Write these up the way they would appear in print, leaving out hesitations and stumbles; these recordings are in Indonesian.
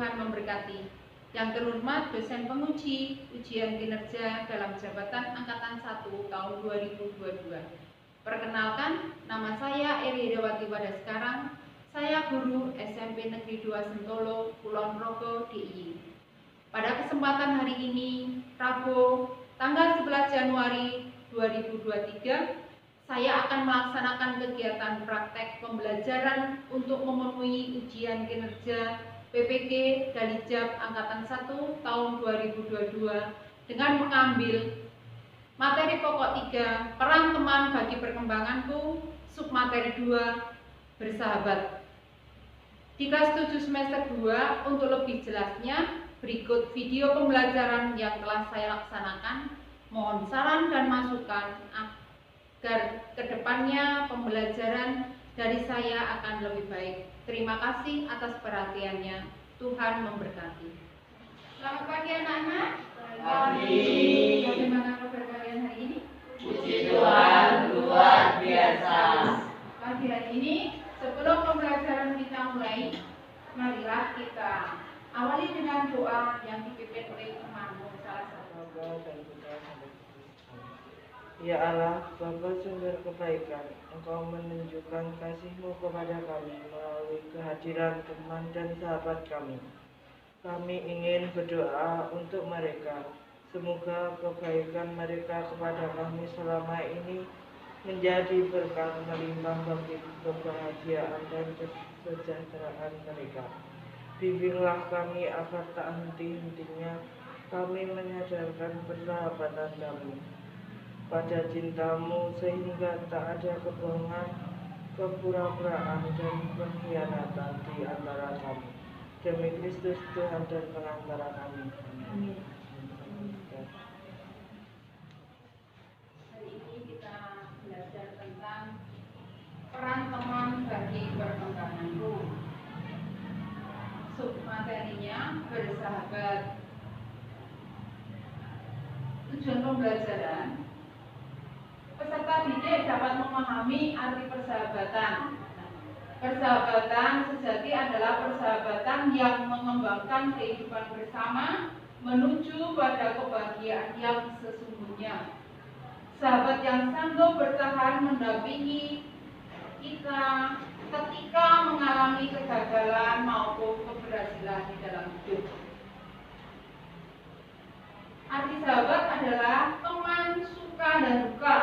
Tuhan memberkati. Yang terhormat dosen penguji ujian kinerja dalam jabatan Angkatan 1 tahun 2022. Perkenalkan, nama saya Eri Dewati Wadasekarang. Saya guru SMP Negeri 2 Sentolo, Kulon Progo, DIY. Pada kesempatan hari ini, Rabu, tanggal 11 Januari 2023, saya akan melaksanakan kegiatan praktek pembelajaran untuk memenuhi ujian kinerja PPG Dalijab Angkatan 1 tahun 2022 dengan mengambil materi pokok 3, peran teman bagi perkembanganku, submateri 2, bersahabat. Di kelas 7 semester 2, untuk lebih jelasnya, berikut video pembelajaran yang telah saya laksanakan. Mohon saran dan masukan agar kedepannya pembelajaran dari saya akan lebih baik. Terima kasih atas perhatiannya. Tuhan memberkati. Selamat pagi anak-anak. Pagi. Bagaimana kabar kalian hari ini? Puji Tuhan, luar biasa. Pagi hari ini, sebelum pembelajaran kita mulai, marilah kita awali dengan doa yang dipimpin oleh temanmu salah satu. Ya Allah, Bapa sumber kebaikan, Engkau menunjukkan kasih-Mu kepada kami melalui kehadiran teman dan sahabat kami. Kami ingin berdoa untuk mereka. Semoga kebaikan mereka kepada kami selama ini menjadi berkat melimpah bagi kebahagiaan dan kesejahteraan mereka. Bimbinglah kami agar tak henti-hentinya kami menyadarkan persahabatan kami pada cintamu, sehingga tak ada kebohongan, kepura-puraan, dan pengkhianatan di antara kami. Demi Kristus Tuhan dan pengantara kami. Amin. Hari ini kita belajar tentang peran teman bagi perkembanganku. Submaterinya bersahabat. Tujuan pembelajaran, peserta didik dapat memahami arti persahabatan. Persahabatan sejati adalah persahabatan yang mengembangkan kehidupan bersama menuju pada kebahagiaan yang sesungguhnya. Sahabat yang sanggup bertahan mendampingi kita ketika mengalami kegagalan maupun keberhasilan di dalam hidup. Arti sahabat adalah teman suka dan duka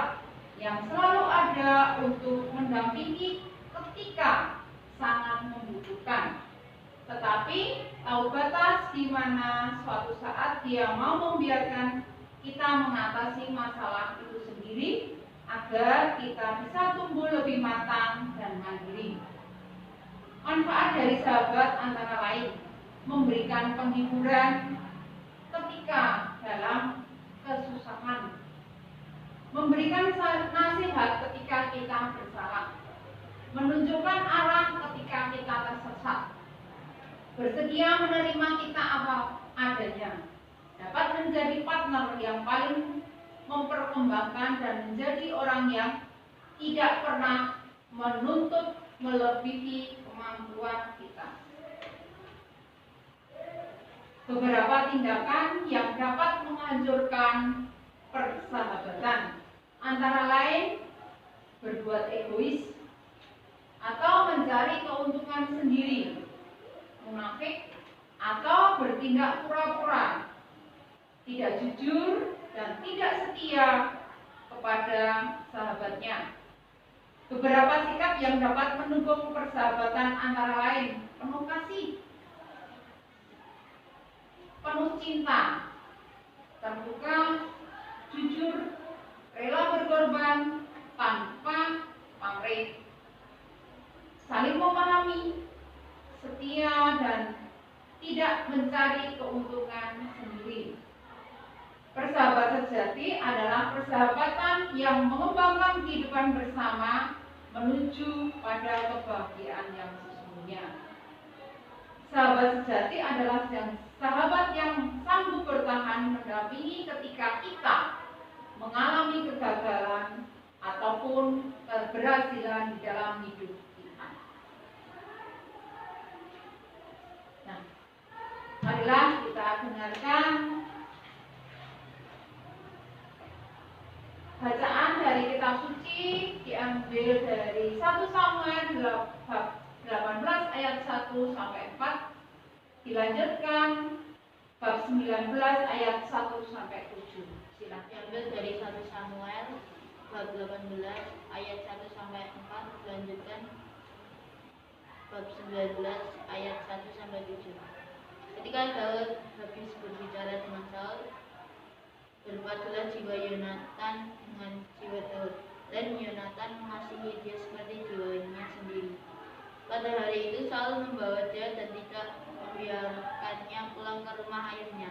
yang selalu ada untuk mendampingi ketika sangat membutuhkan, tetapi tahu batas di mana suatu saat dia mau membiarkan kita mengatasi masalah itu sendiri agar kita bisa tumbuh lebih matang dan mandiri. Manfaat dari sahabat antara lain memberikan penghiburan ketika dalam kesusahan, memberikan nasihat ketika kita bersalah, menunjukkan arah ketika kita tersesat, bersedia menerima kita apa adanya, dapat menjadi partner yang paling memperkembangkan dan menjadi orang yang tidak pernah menuntut melebihi kemampuan kita. Beberapa tindakan yang dapat menghancurkan persahabatan antara lain berbuat egois atau mencari keuntungan sendiri, munafik atau bertindak pura-pura, tidak jujur dan tidak setia kepada sahabatnya. Beberapa sikap yang dapat mendukung persahabatan antara lain penuh kasih, penuh cinta, terbuka, jujur, rela berkorban tanpa pamrih, saling memahami, setia, dan tidak mencari keuntungan sendiri. Persahabatan sejati adalah persahabatan yang mengembangkan kehidupan bersama menuju pada kebahagiaan yang sesungguhnya. Sahabat sejati adalah sahabat yang sanggup bertahan mendampingi ketika kita mengalami kegagalan ataupun keberhasilan di dalam hidup kita. Nah, Marilah kita dengarkan bacaan dari kitab suci diambil dari 1 Samuel bab 18 ayat 1 sampai 4, dilanjutkan bab 19 ayat 1 sampai 7. Silakan. Diambil dari 1 Samuel bab 18 ayat 1 sampai 4, dilanjutkan bab 19 ayat 1 sampai 7. Ketika Daud habis berbicara dengan Saul, berpatulah jiwa Yonatan dengan jiwa Daud, dan Yonatan mengasihi dia seperti jiwanya sendiri. Pada hari itu Saul membawa dia dan tidak membiarkannya pulang ke rumah ayahnya.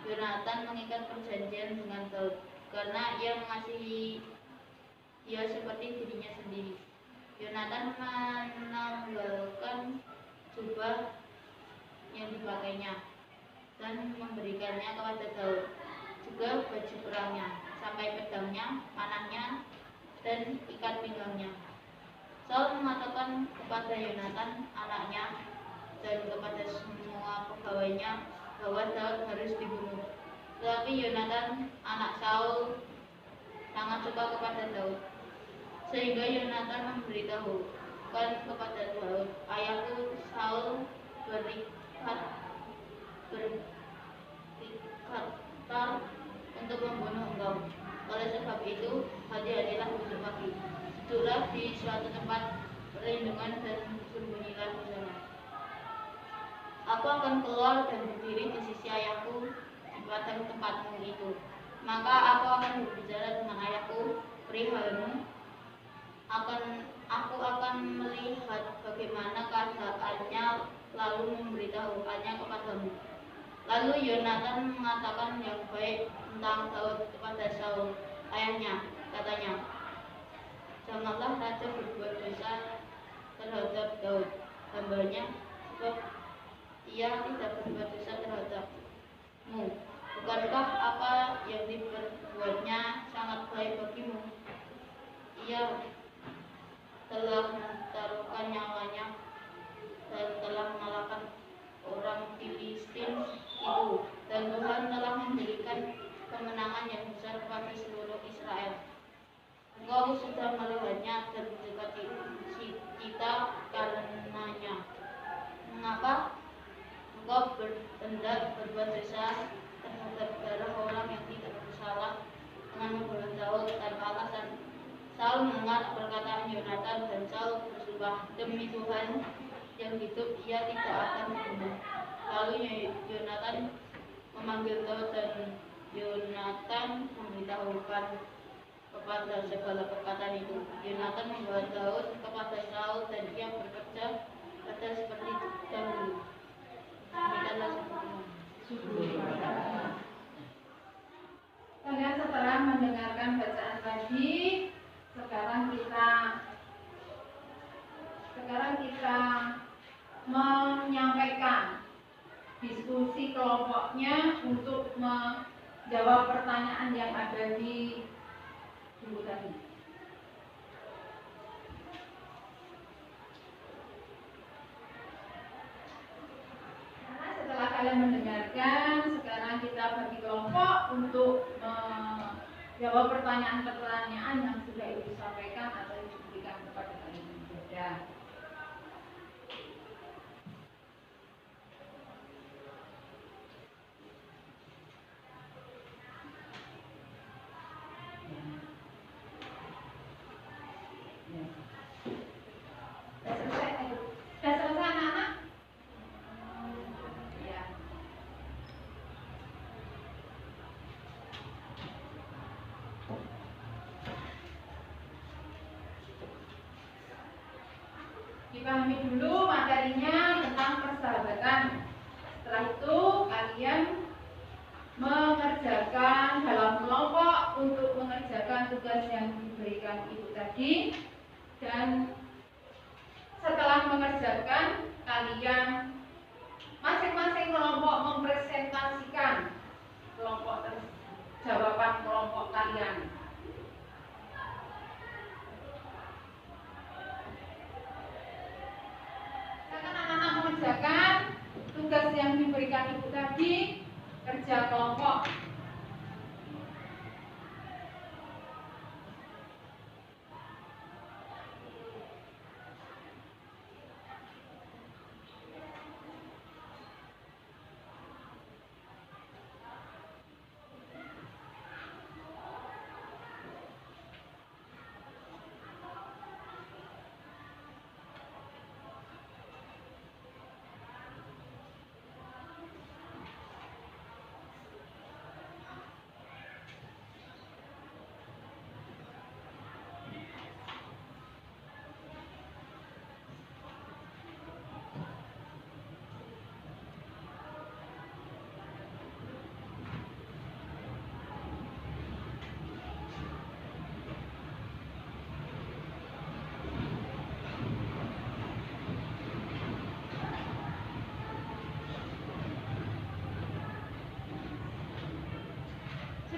Yonatan mengikat perjanjian dengan Daud karena ia mengasihi dia seperti dirinya sendiri. Yonatan menanggalkan jubah yang dipakainya dan memberikannya kepada Daud, juga baju perangnya, sampai pedangnya, panahnya, dan ikat pinggangnya. Saul mengatakan kepada Yonatan anaknya dan kepada semua pegawainya bahwa Daud harus dibunuh. Tetapi Yonatan anak Saul sangat suka kepada Daud, sehingga Yonatan memberitahukan kepada Daud, ayahku Saul berikrar untuk membunuh engkau. Oleh sebab itu, hati-hatilah besok pagi, duduklah di suatu tempat perlindungan dan sembunyilah di sana. Aku akan keluar dan berdiri di sisi ayahku di padang tempatmu itu. Maka aku akan berbicara dengan ayahku perihalmu. Aku akan melihat bagaimana keadaannya, lalu memberitahukannya kepadamu. Lalu Yonatan mengatakan yang baik tentang Daud kepada Saul ayahnya, katanya, janganlah raja berbuat dosa terhadap Daud hambanya, sebab ia tidak berbuat dosa terhadapmu. Bukankah apa yang diperbuatnya sangat baik bagimu? Ia telah menaruhkan nyawanya dan telah mengalahkan orang Filistin itu, dan Tuhan telah memberikan kemenangan yang besar kepada seluruh Israel. Engkau sudah melihatnya dan mendekati kita karenanya. Mengapa engkau bertindak berbuat dosa terhadap darah orang yang tidak bersalah dengan membunuh Daud tanpa alasan? Saul mendengar perkataan Yonatan dan Saul bersumpah, demi Tuhan yang hidup, ia tidak akan membunuh. Lalu Yonatan memanggil Daud dan Yonatan memberitahukan kepada segala perkataan itu. Yonatan membawa Daud kepada Saul dan ia bekerja pada seperti dahulu. Demikianlah Syukur. Kalian setelah mendengarkan bacaan tadi, sekarang kita menyampaikan diskusi kelompoknya untuk menjawab pertanyaan yang ada di buku tadi. Nah, setelah kalian mendengarkan, sekarang kita bagi kelompok untuk menjawab pertanyaan-pertanyaan yang sudah Ibu sampaikan atau diberikan kepada kalian. Ya. Sudah selesai anak-anak? Ya. Dipahami dulu materinya tentang persahabatan. Setelah itu kalian mengerjakan dalam kelompok untuk mengerjakan tugas yang diberikan Ibu tadi, dan setelah mengerjakan kalian masing-masing kelompok mempresentasikan jawaban kelompok kalian. Silakan anak-anak mengerjakan tugas yang diberikan memberikan Ibu tadi kerja kelompok.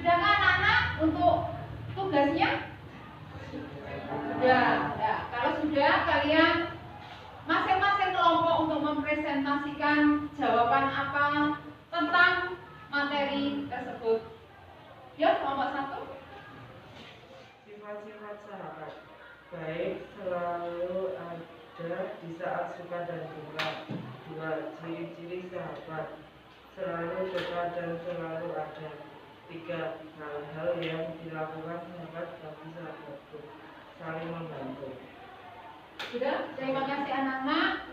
Sudahkah anak-anak untuk tugasnya? Sudah. Ya. Kalau sudah, kalian masing-masing kelompok untuk mempresentasikan jawaban apa tentang materi tersebut. Ya, kelompok 1. Sifat-sifat sahabat baik selalu ada di saat suka dan duka. 2. Ciri-ciri sahabat selalu dekat dan selalu ada. 3. Hal-hal yang dilakukan sahabat bagi sahabatku, saling membantu. Sudah, terima kasih anak-anak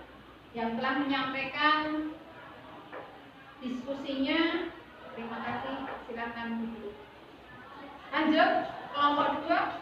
yang telah menyampaikan diskusinya. Terima kasih, silakan duduk. Lanjut, kelompok 2.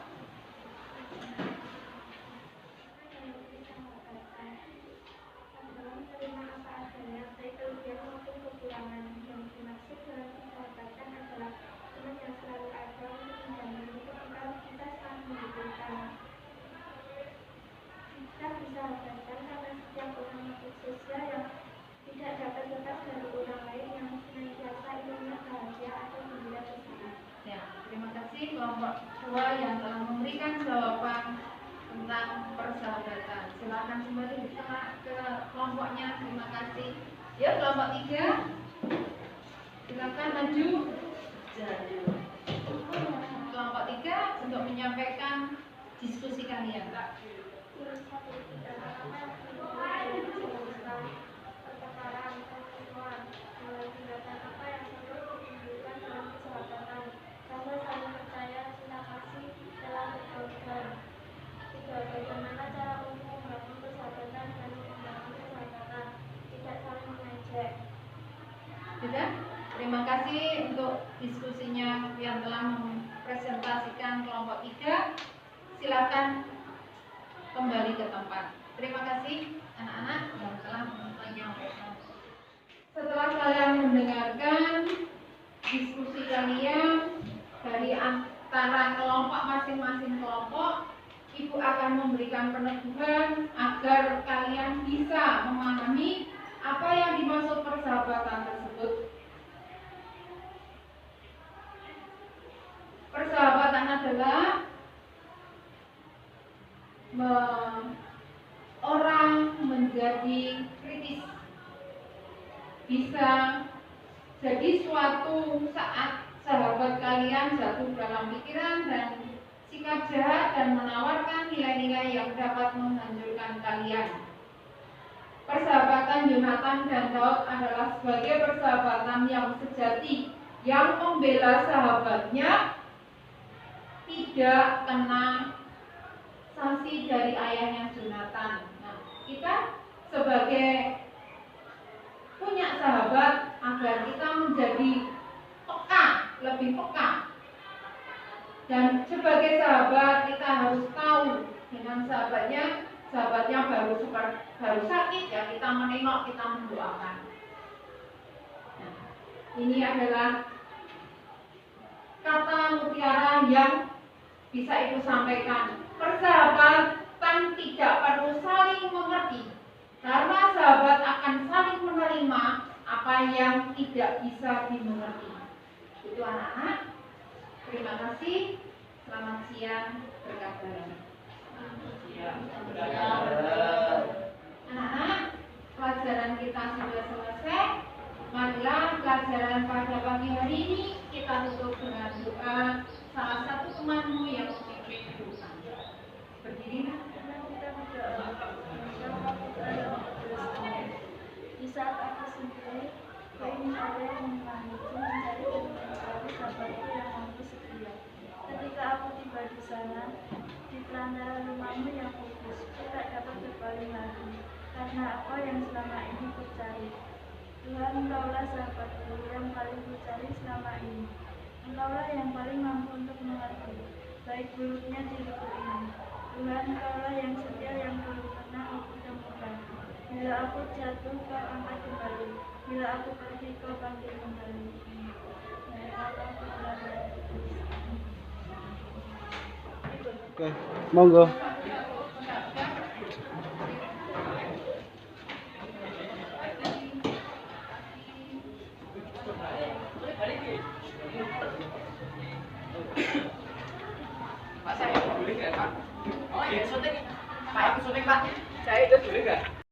Ya, terima kasih kelompok 2 yang telah memberikan jawaban tentang persahabatan. Silakan kembali ke kelompoknya. Terima kasih. Ya, kelompok 3. Silakan maju. Kelompok 3 untuk menyampaikan diskusi kalian. Sudah? Terima kasih untuk diskusinya yang telah mempresentasikan kelompok 3. Silakan kembali ke tempat. Terima kasih anak-anak yang telah menyampaikan. Setelah kalian mendengarkan diskusi kalian dari antara kelompok masing-masing kelompok, Ibu akan memberikan peneguhan agar kalian bisa memahami apa yang dimaksud persahabatan tersebut. Persahabatan adalah orang menjadi kritis. Bisa jadi suatu saat sahabat kalian jatuh dalam pikiran dan sikap jahat dan menawarkan nilai-nilai yang dapat menghancurkan kalian. Persahabatan Yonatan dan Daud adalah sebagai persahabatan yang sejati, yang membela sahabatnya tidak kena sanksi dari ayahnya Yonatan. Nah, kita sebagai punya sahabat agar kita menjadi peka, lebih peka. Dan sebagai sahabat kita harus tahu dengan sahabatnya baru sakit ya kita menengok, kita mendoakan. Nah, ini adalah kata mutiara yang bisa Ibu sampaikan. Persahabatan tidak perlu saling mengerti, karena sahabat akan saling menerima apa yang tidak bisa dimengerti. Itu anak-anak. Terima kasih. Selamat siang. Berkah Tuhan. Anak-anak, pelajaran kita sudah selesai. Marilah pelajaran pada pagi hari ini kita tutup dengan doa salah satu temanmu yang memimpin doa. Berdirilah. Kita berdoa. Bersama kita yang kudus. Di saat aku sendiri, kau ingin ada yang menemaniku mencari dan mencari sahabatku yang mampu setia. Ketika aku tiba di sana, di pelataran rumahmu yang kudus, ku tak dapat berpaling lagi, karena apa yang selama ini kucari. Tuhan, Engkaulah sahabatku yang paling kucari selama ini. Engkaulah yang paling mampu untuk mengerti, baik buruknya diriku ini. Tuhan, Engkaulah yang setia yang belum pernah aku temukan. Bila aku jatuh, kau angkat kembali. Bila aku pergi, kau bangkit kembali. Ya Allah, Putra dan Kudus. Oke, monggo. Pak, saya boleh nggak, Pak? Oh, ya, syuting. Pak, syuting, Pak. Saya itu boleh nggak?